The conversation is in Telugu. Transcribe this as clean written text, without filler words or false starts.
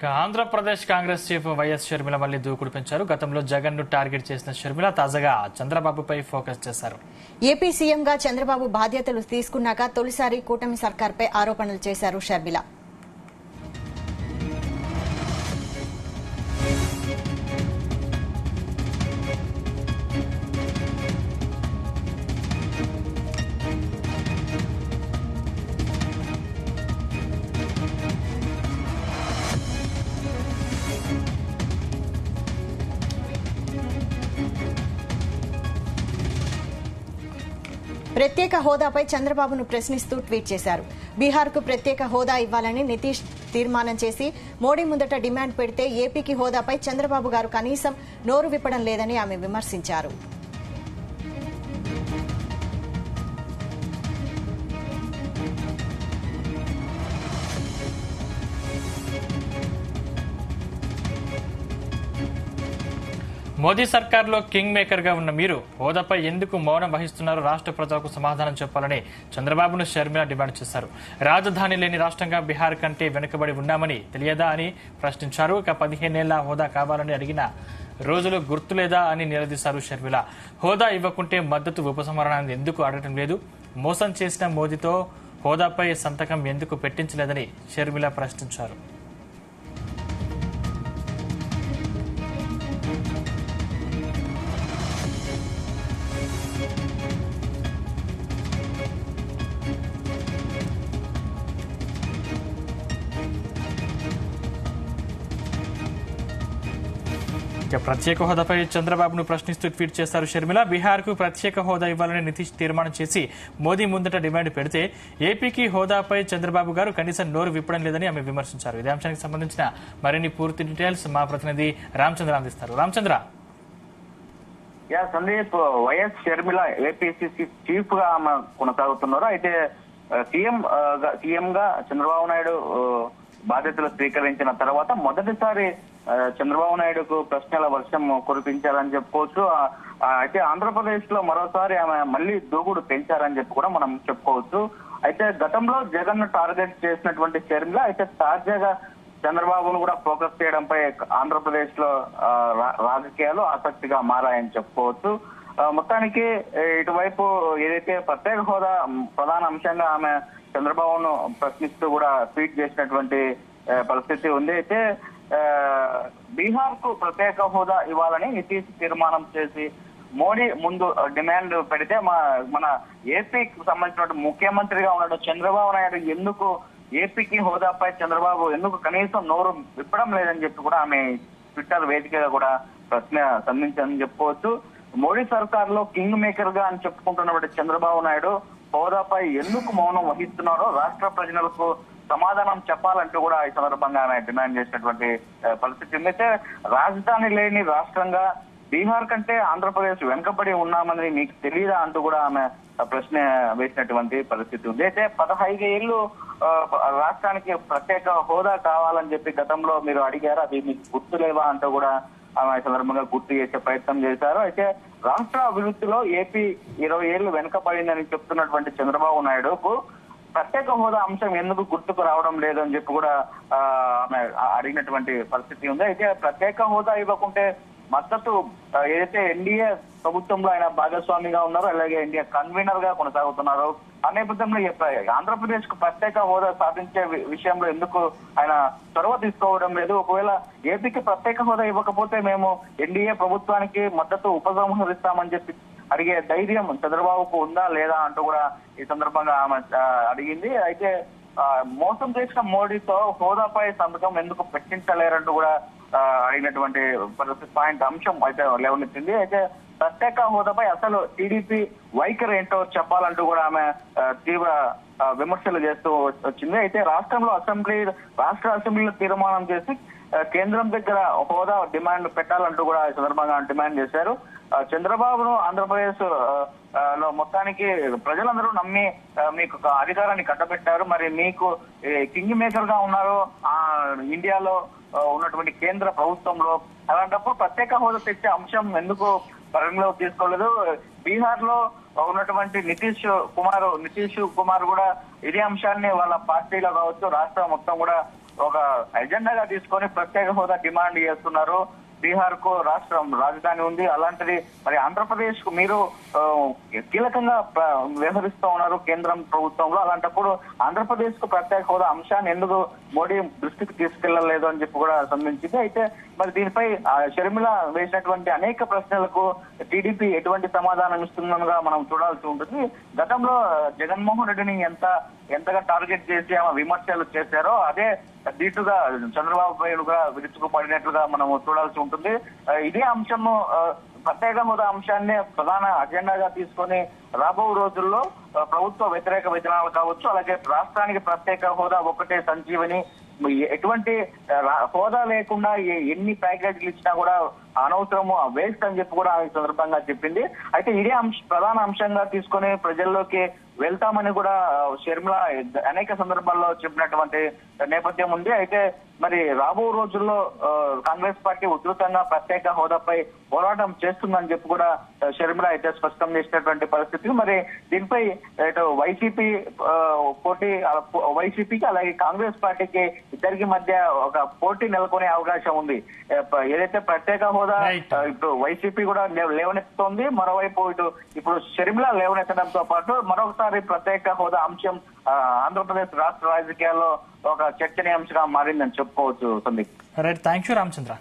ఆంధ్రప్రదేశ్ కాంగ్రెస్ చీఫ్ వైఎస్ షర్మిల మళ్లీ దూకుడు పెంచారు. గతంలో జగన్ ను టార్గెట్ చేసిన షర్మిల తాజాగా చంద్రబాబుపై ఫోకస్ చేశారు. ఏపీ సీఎంగా చంద్రబాబు బాధ్యతలు తీసుకున్నాక తొలిసారి కూటమి సర్కార్పై ఆరోపణలు చేశారు షర్మిల. ప్రత్యేక హోదాపై చంద్రబాబును ప్రశ్నిస్తూ ట్వీట్ చేశారు. బీహార్కు ప్రత్యేక హోదా ఇవ్వాలని నితీష్ తీర్మానం చేసి మోడీ ముందట డిమాండ్ పెడితే ఏపీకి హోదాపై చంద్రబాబు గారు కనీసం నోరు విప్పడం లేదని ఆమె విమర్శించారు. మోదీ సర్కార్లో కింగ్ మేకర్ గా ఉన్న మీరు హోదాపై ఎందుకు మౌనం వహిస్తున్నారో రాష్ట్ర ప్రజలకు సమాధానం చెప్పాలని చంద్రబాబును షర్మిల డిమాండ్ చేశారు. రాజధాని లేని రాష్ట్రంగా బీహార్ కంటే వెనుకబడి ఉన్నామని తెలియదా అని ప్రశ్నించారు. ఇక 15 ఏళ్ల హోదా కావాలని అడిగిన రోజులు గుర్తులేదా అని నిలదీశారు షర్మిల. హోదా ఇవ్వకుంటే మద్దతు ఉపసంహరణాన్ని ఎందుకు అడగటం లేదు, మోసం చేసిన మోదీతో హోదాపై సంతకం ఎందుకు పెట్టించలేదని షర్మిల ప్రశ్నించారు. ప్రత్యేక హోదాపై చంద్రబాబును ప్రశ్నిస్తూ ట్వీట్ చేశారు షర్మిల. బీహార్ కు ప్రత్యేక హోదా ఇవ్వాలని నితీష్ తీర్మానం చేసి మోదీ ముందట డిమాండ్ పెడితే ఏపీకి హోదాపై చంద్రబాబు గారు కనీసం నోరు విప్పడం లేదని ఆమె విమర్శించారు. ఇదే అంశానికి సంబంధించిన మరిన్ని పూర్తి డీటెయిల్స్ మా ప్రతినిధి రామచంద్ర అందిస్తారు. Ramachandra. Sandeep, YS Sharmila APCC chief గా ఆమె కొనసాగుతున్నారు. అయితే సీఎం గా చంద్రబాబు నాయుడు బాధ్యతలు స్వీకరించిన తర్వాత మొదటిసారి చంద్రబాబు నాయుడుకు ప్రశ్నల వర్షం కురిపించారని చెప్పుకోవచ్చు. అయితే ఆంధ్రప్రదేశ్ లో మరోసారి ఆమె మళ్లీ దూకుడు పెంచారని చెప్పి కూడా మనం చెప్పుకోవచ్చు. అయితే గతంలో జగన్ ను టార్గెట్ చేసినటువంటి షర్మిల అయితే తాజాగా చంద్రబాబును కూడా ఫోకస్ చేయడంపై ఆంధ్రప్రదేశ్ లో రాజకీయాలు ఆసక్తిగా మారాయని చెప్పుకోవచ్చు. మొత్తానికి ఇటువైపు ఏదైతే ప్రత్యేక హోదా ప్రధాన అంశంగా ఆమె చంద్రబాబును ప్రశ్నిస్తూ కూడా ట్వీట్ చేసినటువంటి పరిస్థితి ఉంది. అయితే బీహార్ కు ప్రత్యేక హోదా ఇవ్వాలని నితీష్ తీర్మానం చేసి మోడీ ముందు డిమాండ్ పెడితే మన ఏపీకి సంబంధించిన ముఖ్యమంత్రిగా ఉన్న చంద్రబాబు నాయుడు ఎందుకు ఏపీకి హోదాపై చంద్రబాబు ఎందుకు కనీసం నోరు విప్పడం లేదని చెప్పి కూడా ఆమె ట్విట్టర్ వేదికగా కూడా ప్రశ్న సంధించని చెప్పుకోవచ్చు. మోడీ సర్కార్ లో కింగ్ మేకర్ గా అని చెప్పుకుంటున్నటువంటి చంద్రబాబు నాయుడు హోదాపై ఎందుకు మౌనం వహిస్తున్నారో రాష్ట్ర ప్రజలకు సమాధానం చెప్పాలంటూ కూడా ఈ సందర్భంగా ఆమె డిమాండ్ చేసినటువంటి పరిస్థితి ఉంది. అయితే రాజధాని లేని రాష్ట్రంగా బీహార్ కంటే ఆంధ్రప్రదేశ్ వెనుకబడి ఉన్నామని మీకు తెలియదా అంటూ కూడా ఆమె ప్రశ్న వేసినటువంటి పరిస్థితి ఉంది. అయితే 15 ఏళ్లు రాష్ట్రానికి ప్రత్యేక హోదా కావాలని చెప్పి గతంలో మీరు అడిగారు, అది మీకు గుర్తులేవా అంటూ కూడా ఆమె సందర్భంగా గుర్తు చేసే ప్రయత్నం చేశారు. అయితే రాష్ట్ర అభివృద్ధిలో ఏపీ 20 ఏళ్లు వెనుకబడిందని చెప్తున్నటువంటి చంద్రబాబు నాయుడుకు ప్రత్యేక హోదా అంశం ఎందుకు గుర్తుకు రావడం లేదు అని చెప్పి కూడా ఆమె అడిగినటువంటి పరిస్థితి ఉంది. అయితే ప్రత్యేక హోదా ఇవ్వకుంటే మద్దతు ఏదైతే ఎన్డీఏ ప్రభుత్వంలో ఆయన భాగస్వామిగా ఉన్నారో అలాగే ఎన్డీఏ కన్వీనర్ గా కొనసాగుతున్నారు. ఆ నేపథ్యంలో ఆంధ్రప్రదేశ్ కు ప్రత్యేక హోదా సాధించే విషయంలో ఎందుకు ఆయన చొరవ తీసుకోవడం లేదు, ఒకవేళ ఏపీకి ప్రత్యేక హోదా ఇవ్వకపోతే మేము ఎన్డీఏ ప్రభుత్వానికి మద్దతు ఉపసంహరిస్తామని చెప్పి అడిగే ధైర్యం చంద్రబాబుకు ఉందా లేదా అంటూ కూడా ఈ సందర్భంగా ఆమె అడిగింది. అయితే మోసం చేసిన మోడీతో హోదాపై సంతకం ఎందుకు పెట్టించలేరంటూ కూడా అడిగినటువంటి పాయింట్ అంశం అయితే లేవనెత్తింది. అయితే ప్రత్యేక హోదాపై అసలు టీడీపీ వైఖరి ఏంటో చెప్పాలంటూ కూడా ఆమె తీవ్ర విమర్శలు చేస్తూ వచ్చింది. అయితే రాష్ట్ర అసెంబ్లీలో తీర్మానం చేసి కేంద్రం దగ్గర హోదా డిమాండ్ పెట్టాలంటూ కూడా ఈ సందర్భంగా డిమాండ్ చేశారు. చంద్రబాబును ఆంధ్రప్రదేశ్ లో మొత్తానికి ప్రజలందరూ నమ్మి మీకు అధికారాన్ని కట్టబెట్టారు, మరి మీకు కింగ్ మేకర్ గా ఉన్నారు ఇండియాలో ఉన్నటువంటి కేంద్ర ప్రభుత్వంలో, అలాంటప్పుడు ప్రత్యేక హోదా తెచ్చే అంశం ఎందుకు పరిగణలోకి తీసుకోలేదు? బీహార్ లో ఉన్నటువంటి నితీష్ కుమార్ కూడా ఇదే అంశాన్ని వాళ్ళ పార్టీలో కావచ్చు రాష్ట్రం మొత్తం కూడా ఒక ఎజెండాగా తీసుకొని ప్రత్యేక హోదా డిమాండ్ చేస్తున్నారు. బీహార్ కు రాష్ట్రం రాజధాని ఉంది, అలాంటిది మరి ఆంధ్రప్రదేశ్ కు మీరు కీలకంగా వ్యవహరిస్తూ ఉన్నారు కేంద్రం ప్రభుత్వంలో. అలాంటప్పుడు ఆంధ్రప్రదేశ్ కు ప్రత్యేక హోదా అంశాన్ని ఎందుకు మోడీ దృష్టికి తీసుకెళ్లలేదు అని చెప్పి కూడా సంబంధించింది. అయితే మరి దీనిపై షర్మిల వేసినటువంటి అనేక ప్రశ్నలకు టీడీపీ ఎటువంటి సమాధానం ఇస్తుందనగా మనం చూడాల్సి ఉంటుంది. గతంలో జగన్మోహన్ రెడ్డిని ఎంతగా టార్గెట్ చేసి ఆమె విమర్శలు చేశారో అదే దీటుగా చంద్రబాబు పైనుగా విరుచుకుపడినట్లుగా మనం చూడాల్సి ఉంటుంది. ఇదే అంశము ప్రత్యేక హోదా అంశాన్ని ప్రధాన అజెండాగా తీసుకొని రాబో రోజుల్లో ప్రభుత్వ వ్యతిరేక విధానాలు కావచ్చు, అలాగే రాష్ట్రానికి ప్రత్యేక హోదా ఒకటే సంజీవని, ఎటువంటి హోదా లేకుండా ఎన్ని ప్యాకేజీలు ఇచ్చినా కూడా అనవసరము, వేస్ట్ అని చెప్పి కూడా ఈ సందర్భంగా చెప్పింది. అయితే ఇదే ప్రధాన అంశంగా తీసుకొని ప్రజల్లోకి వెళ్తామని కూడా షర్మిల అనేక సందర్భాల్లో చెప్పినటువంటి నేపథ్యం ఉంది. అయితే మరి రాబో రోజుల్లో కాంగ్రెస్ పార్టీ ఉధృతంగా ప్రత్యేక హోదాపై పోరాటం చేస్తుందని చెప్పి కూడా షర్మిల అయితే స్పష్టం చేసినటువంటి పరిస్థితి. మరి దీనిపై ఇటు వైసీపీకి అలాగే కాంగ్రెస్ పార్టీకి ఇద్దరికి మధ్య ఒక పోటీ నెలకొనే అవకాశం ఉంది. ఏదైతే ప్రత్యేక హోదా ఇప్పుడు వైసీపీ కూడా లేవనెత్తుతోంది, మరోవైపు ఇప్పుడు షర్మిల లేవనెత్తడంతో పాటు మరొకసారి ప్రత్యేక హోదా అంశం ఆంధ్రప్రదేశ్ రాష్ట్ర రాజకీయాల్లో ఒక చర్చనీయాంశంగా మారిందని చెప్పుకోవచ్చు. Sandeep, right, thank you Ramachandra.